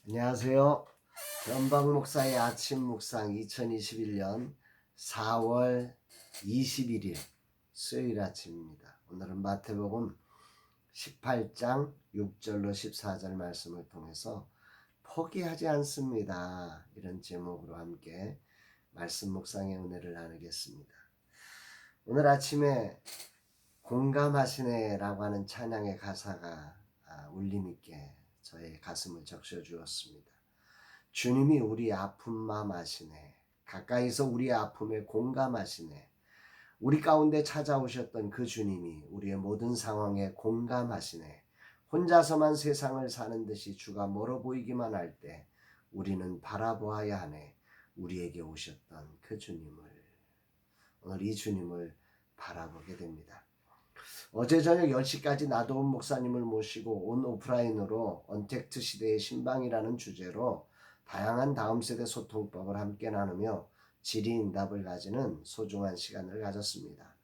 안녕하세요. 변방 목사의 아침 묵상 2021년 4월 21일 수요일 아침입니다. 오늘은 마태복음 18장 6절로 14절 말씀을 통해서 포기하지 않습니다. 이런 제목으로 함께 말씀 묵상의 은혜를 나누겠습니다. 오늘 아침에 공감하시네라고 하는 찬양의 가사가 울림 있게 저의 가슴을 적셔 주었습니다. 주님이 우리 아픈 마음 아시네. 가까이서 우리의 아픔에 공감하시네. 우리 가운데 찾아오셨던 그 주님이 우리의 모든 상황에 공감하시네. 혼자서만 세상을 사는 듯이 주가 멀어 보이기만 할 때 우리는 바라보아야 하네. 우리에게 오셨던 그 주님을, 오늘 이 주님을 바라보게 됩니다. 어제 저녁 10시까지 나도훈 목사님을 모시고 온 오프라인으로 언택트 시대의 신방이라는 주제로 다양한 다음 세대 소통법을 함께 나누며 질의응답을 가지는 소중한 시간을 가졌습니다.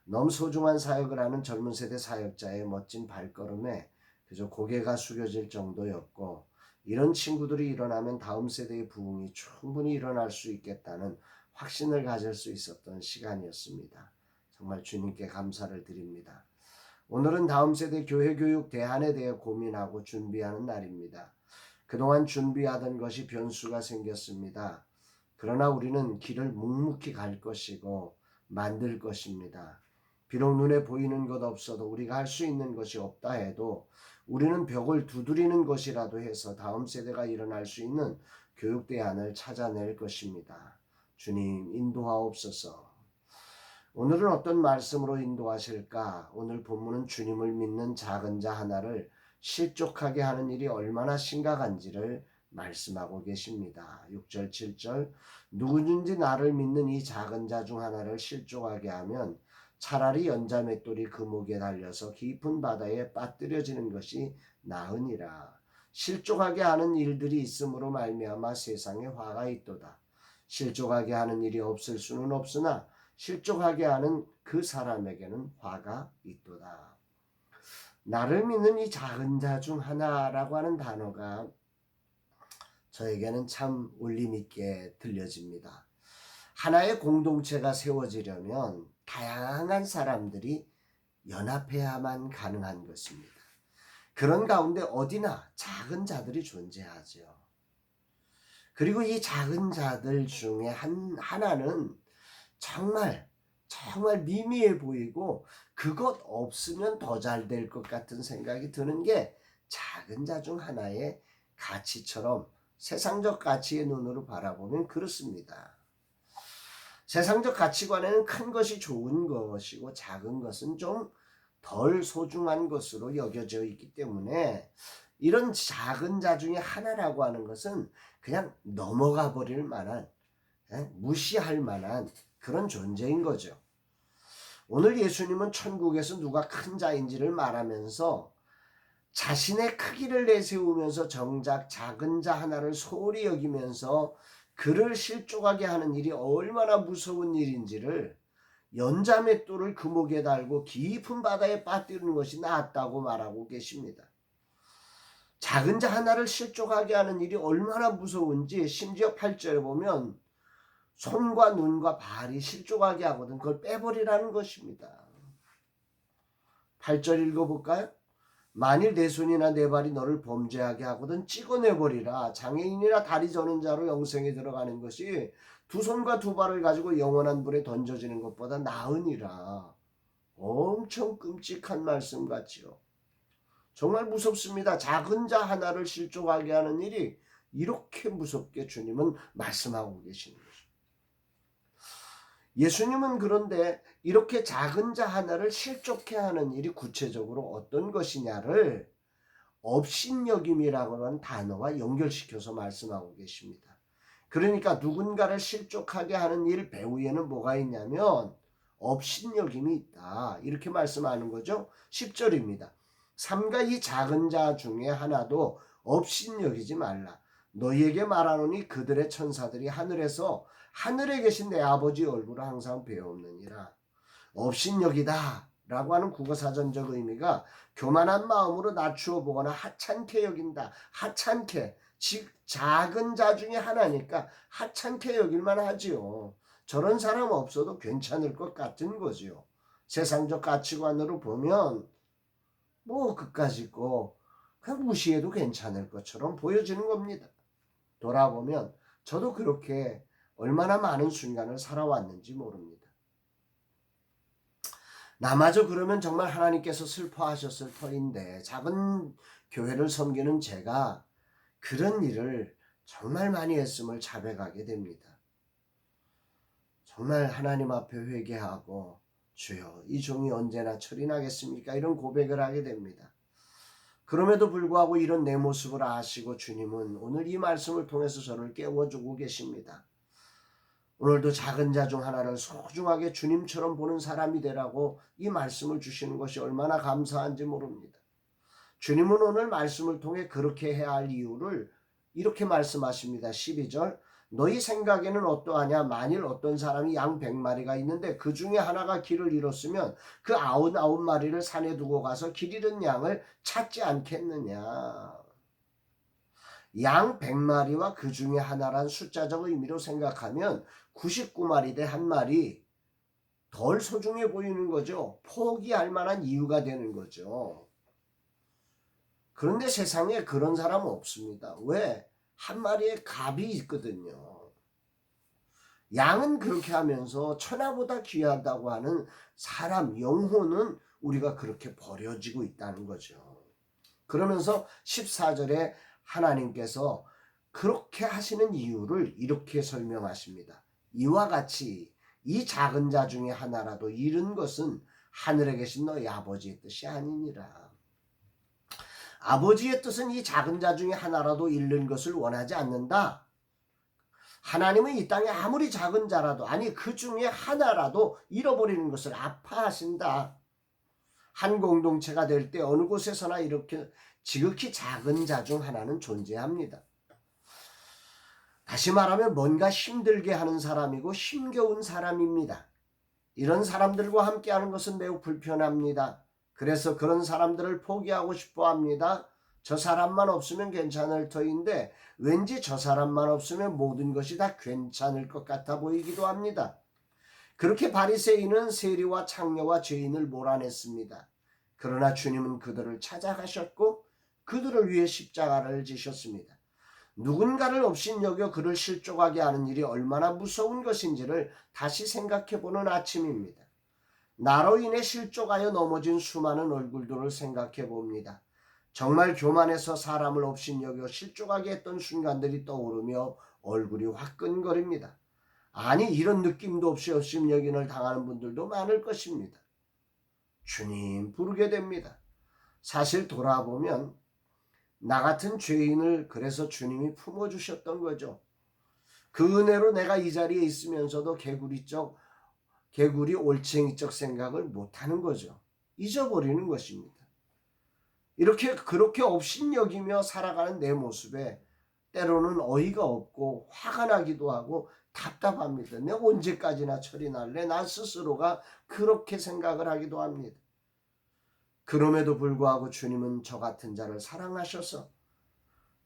너무 소중한 사역을 하는 젊은 세대 사역자의 멋진 발걸음에 그저 고개가 숙여질 정도였고, 이런 친구들이 일어나면 다음 세대의 부흥이 충분히 일어날 수 있겠다는 확신을 가질 수 있었던 시간이었습니다. 정말 주님께 감사를 드립니다. 오늘은 다음 세대 교회 교육 대안에 대해 고민하고 준비하는 날입니다. 그동안 준비하던 것이 변수가 생겼습니다. 그러나 우리는 길을 묵묵히 갈 것이고 만들 것입니다. 비록 눈에 보이는 것 없어도, 우리가 할 수 있는 것이 없다 해도 우리는 벽을 두드리는 것이라도 해서 다음 세대가 일어날 수 있는 교육 대안을 찾아낼 것입니다. 주님 인도하옵소서. 오늘은 어떤 말씀으로 인도하실까? 오늘 본문은 주님을 믿는 작은 자 하나를 실족하게 하는 일이 얼마나 심각한지를 말씀하고 계십니다. 6절 7절 누구든지 나를 믿는 이 작은 자 중 하나를 실족하게 하면 차라리 연자 맷돌이 그 목에 달려서 깊은 바다에 빠뜨려지는 것이 나으니라. 실족하게 하는 일들이 있음으로 말미암아 세상에 화가 있도다. 실족하게 하는 일이 없을 수는 없으나 실족하게 하는 그 사람에게는 화가 있도다. 나를 믿는 이 작은 자 중 하나라고 하는 단어가 저에게는 참 울림 있게 들려집니다. 하나의 공동체가 세워지려면 다양한 사람들이 연합해야만 가능한 것입니다. 그런 가운데 어디나 작은 자들이 존재하죠. 그리고 이 작은 자들 중에 하나는 정말 미미해 보이고 그것 없으면 더 잘 될 것 같은 생각이 드는 게 작은 자 중 하나의 가치처럼 세상적 가치의 눈으로 바라보면 그렇습니다. 세상적 가치관에는 큰 것이 좋은 것이고 작은 것은 좀 덜 소중한 것으로 여겨져 있기 때문에 이런 작은 자 중에 하나라고 하는 것은 그냥 넘어가 버릴 만한, 무시할 만한 그런 존재인 거죠. 오늘 예수님은 천국에서 누가 큰 자인지를 말하면서 자신의 크기를 내세우면서 정작 작은 자 하나를 소홀히 여기면서 그를 실족하게 하는 일이 얼마나 무서운 일인지를, 연자 맷돌을 그 목에 달고 깊은 바다에 빠뜨리는 것이 낫다고 말하고 계십니다. 작은 자 하나를 실족하게 하는 일이 얼마나 무서운지 심지어 8절에 보면 손과 눈과 발이 실족하게 하거든 그걸 빼버리라는 것입니다. 8절 읽어볼까요? 만일 내 손이나 내 발이 너를 범죄하게 하거든 찍어내버리라. 장애인이나 다리 저는 자로 영생에 들어가는 것이 두 손과 두 발을 가지고 영원한 불에 던져지는 것보다 나으니라. 엄청 끔찍한 말씀 같지요. 정말 무섭습니다. 작은 자 하나를 실족하게 하는 일이 이렇게 무섭게 주님은 말씀하고 계시는 거죠. 예수님은 그런데 이렇게 작은 자 하나를 실족해 하는 일이 구체적으로 어떤 것이냐를 업신여김이라고 하는 단어와 연결시켜서 말씀하고 계십니다. 그러니까 누군가를 실족하게 하는 일 배후에는 뭐가 있냐면 업신여김이 있다. 이렇게 말씀하는 거죠. 10절입니다. 삼가 이 작은 자 중에 하나도 업신여기지 말라. 너희에게 말하노니 그들의 천사들이 하늘에 계신 내 아버지 얼굴을 항상 배옵느니라. 업신여기다 라고 하는 국어사전적 의미가 교만한 마음으로 낮추어 보거나 하찮게 여긴다, 하찮게 작은 자 중에 하나니까 하찮게 여길만 하지요. 저런 사람 없어도 괜찮을 것 같은 거지요. 세상적 가치관으로 보면 뭐 그까짓 거 그냥 무시해도 괜찮을 것처럼 보여지는 겁니다. 돌아보면 저도 그렇게 얼마나 많은 순간을 살아왔는지 모릅니다. 나마저 그러면 정말 하나님께서 슬퍼하셨을 터인데 작은 교회를 섬기는 제가 그런 일을 정말 많이 했음을 자백하게 됩니다. 정말 하나님 앞에 회개하고 주여 이 종이 언제나 철이 나겠습니까? 이런 고백을 하게 됩니다. 그럼에도 불구하고 이런 내 모습을 아시고 주님은 오늘 이 말씀을 통해서 저를 깨워주고 계십니다. 오늘도 작은 자 중 하나를 소중하게 주님처럼 보는 사람이 되라고 이 말씀을 주시는 것이 얼마나 감사한지 모릅니다. 주님은 오늘 말씀을 통해 그렇게 해야 할 이유를 이렇게 말씀하십니다. 12절 너희 생각에는 어떠하냐? 만일 어떤 사람이 양 100마리가 있는데 그 중에 하나가 길을 잃었으면 그 99마리를 산에 두고 가서 길 잃은 양을 찾지 않겠느냐? 양 100마리와 그 중에 하나란 숫자적 의미로 생각하면 99마리 대 1마리 덜 소중해 보이는 거죠. 포기할 만한 이유가 되는 거죠. 그런데 세상에 그런 사람은 없습니다. 왜? 한 마리의 값이 있거든요. 양은 그렇게 하면서 천하보다 귀하다고 하는 사람 영혼은 우리가 그렇게 버려지고 있다는 거죠. 그러면서 14절에 하나님께서 그렇게 하시는 이유를 이렇게 설명하십니다. 이와 같이 이 작은 자 중에 하나라도 잃은 것은 하늘에 계신 너희 아버지의 뜻이 아니니라. 아버지의 뜻은 이 작은 자 중에 하나라도 잃는 것을 원하지 않는다. 하나님은 이 땅에 아무리 작은 자라도 아니 그 중에 하나라도 잃어버리는 것을 아파하신다. 한 공동체가 될 때 어느 곳에서나 이렇게 지극히 작은 자 중 하나는 존재합니다. 다시 말하면 뭔가 힘들게 하는 사람이고 힘겨운 사람입니다. 이런 사람들과 함께하는 것은 매우 불편합니다. 그래서 그런 사람들을 포기하고 싶어 합니다. 저 사람만 없으면 괜찮을 터인데 왠지 저 사람만 없으면 모든 것이 다 괜찮을 것 같아 보이기도 합니다. 그렇게 바리새인은 세리와 창녀와 죄인을 몰아냈습니다. 그러나 주님은 그들을 찾아가셨고 그들을 위해 십자가를 지셨습니다. 누군가를 업신여겨 그를 실족하게 하는 일이 얼마나 무서운 것인지를 다시 생각해보는 아침입니다. 나로 인해 실족하여 넘어진 수많은 얼굴들을 생각해 봅니다. 정말 교만해서 사람을 업신여겨 실족하게 했던 순간들이 떠오르며 얼굴이 화끈거립니다. 아니 이런 느낌도 없이 업신여긴을 당하는 분들도 많을 것입니다. 주님 부르게 됩니다. 사실 돌아보면 나 같은 죄인을 그래서 주님이 품어주셨던 거죠. 그 은혜로 내가 이 자리에 있으면서도 개구리 올챙이적 생각을 못하는 거죠. 잊어버리는 것입니다. 그렇게 업신여기며 살아가는 내 모습에 때로는 어이가 없고 화가 나기도 하고 답답합니다. 내가 언제까지나 철이 날래? 나 스스로가 그렇게 생각을 하기도 합니다. 그럼에도 불구하고 주님은 저 같은 자를 사랑하셔서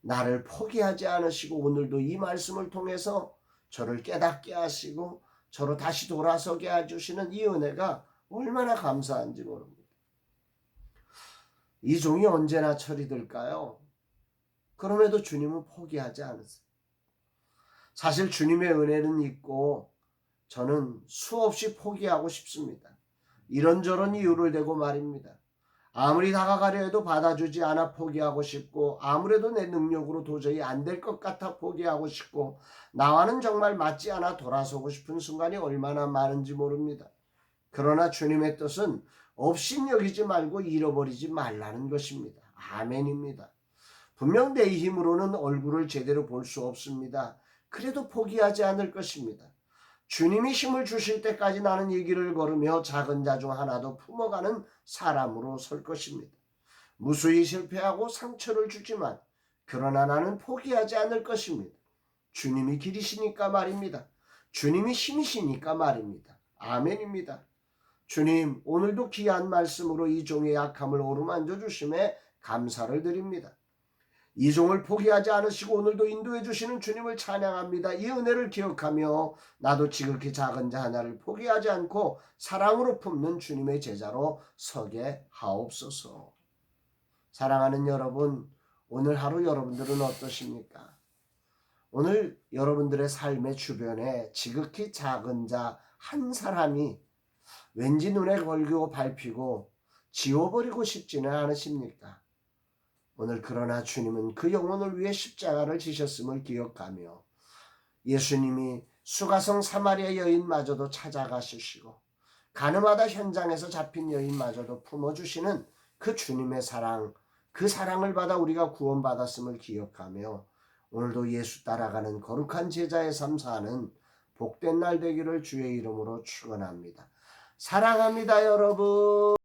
나를 포기하지 않으시고 오늘도 이 말씀을 통해서 저를 깨닫게 하시고 저로 다시 돌아서게 해주시는 이 은혜가 얼마나 감사한지 모릅니다. 이 종이 언제나 철이 들까요? 그럼에도 주님은 포기하지 않으세요. 사실 주님의 은혜는 있고 저는 수없이 포기하고 싶습니다. 이런저런 이유를 대고 말입니다. 아무리 다가가려 해도 받아주지 않아 포기하고 싶고 아무래도 내 능력으로 도저히 안 될 것 같아 포기하고 싶고 나와는 정말 맞지 않아 돌아서고 싶은 순간이 얼마나 많은지 모릅니다. 그러나 주님의 뜻은 업신여기지 말고 잃어버리지 말라는 것입니다. 아멘입니다. 분명 내 힘으로는 얼굴을 제대로 볼 수 없습니다. 그래도 포기하지 않을 것입니다. 주님이 힘을 주실 때까지 나는 이 길을 걸으며 작은 자 중 하나도 품어가는 사람으로 설 것입니다. 무수히 실패하고 상처를 주지만 그러나 나는 포기하지 않을 것입니다. 주님이 길이시니까 말입니다. 주님이 힘이시니까 말입니다. 아멘입니다. 주님 오늘도 귀한 말씀으로 이 종의 약함을 어루만져 주심에 감사를 드립니다. 이종을 포기하지 않으시고 오늘도 인도해 주시는 주님을 찬양합니다. 이 은혜를 기억하며 나도 지극히 작은 자 하나를 포기하지 않고 사랑으로 품는 주님의 제자로 서게 하옵소서. 사랑하는 여러분, 오늘 하루 여러분들은 어떠십니까? 오늘 여러분들의 삶의 주변에 지극히 작은 자 한 사람이 왠지 눈에 걸리고 밟히고 지워버리고 싶지는 않으십니까? 오늘 그러나 주님은 그 영혼을 위해 십자가를 지셨음을 기억하며 예수님이 수가성 사마리아 여인마저도 찾아가시고 가늠하다 현장에서 잡힌 여인마저도 품어주시는 그 주님의 사랑, 그 사랑을 받아 우리가 구원받았음을 기억하며 오늘도 예수 따라가는 거룩한 제자의 삶 사는 복된 날 되기를 주의 이름으로 축원합니다. 사랑합니다, 여러분.